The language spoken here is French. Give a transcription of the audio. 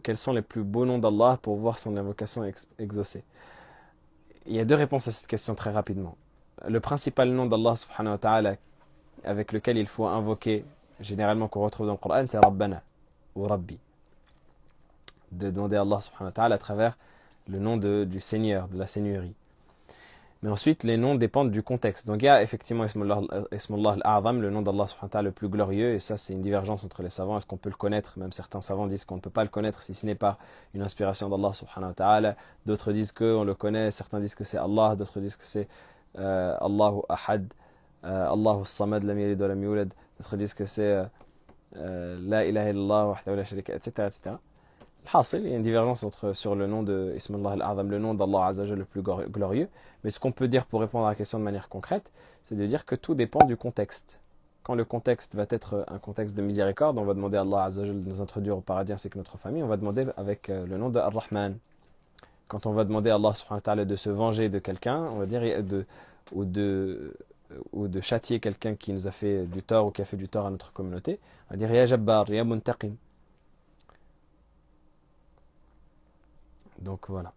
quels sont les plus beaux noms d'Allah pour voir son invocation exaucée? Il y a deux réponses à cette question très rapidement. Le principal nom d'Allah subhanahu wa ta'ala avec lequel il faut invoquer, généralement qu'on retrouve dans le Coran, c'est Rabbana ou Rabbi. De demander à Allah subhanahu wa ta'ala à travers le nom du Seigneur, de la Seigneurie. Mais ensuite, les noms dépendent du contexte. Donc il y a effectivement Ismullah al-A'zam, le nom d'Allah subhanahu wa ta'ala le plus glorieux, et ça c'est une divergence entre les savants. Est-ce qu'on peut le connaître? Même certains savants disent qu'on ne peut pas le connaître si ce n'est pas une inspiration d'Allah subhanahu wa ta'ala. D'autres disent qu'on le connaît, certains disent que c'est Allah, d'autres disent que c'est Allahu Ahad, Allahu Samad, lam yalid wa lam yulad. D'autres disent que c'est La ilaha illallah wahdahu la sharika, etc. etc. Il y a une divergence sur le nom de Ismullah al-Azam, le nom d'Allah Azzawajal le plus glorieux. Mais ce qu'on peut dire pour répondre à la question de manière concrète, c'est de dire que tout dépend du contexte. Quand le contexte va être un contexte de miséricorde, on va demander à Allah Azzawajal de nous introduire au paradis ainsi que notre famille, on va demander avec le nom de Ar-Rahman. Quand on va demander à Allah subhanahu wa ta'ala de se venger de quelqu'un, on va dire ou de châtier quelqu'un qui nous a fait du tort ou qui a fait du tort à notre communauté, on va dire Ya Jabbar, Ya Muntaqim. Donc voilà.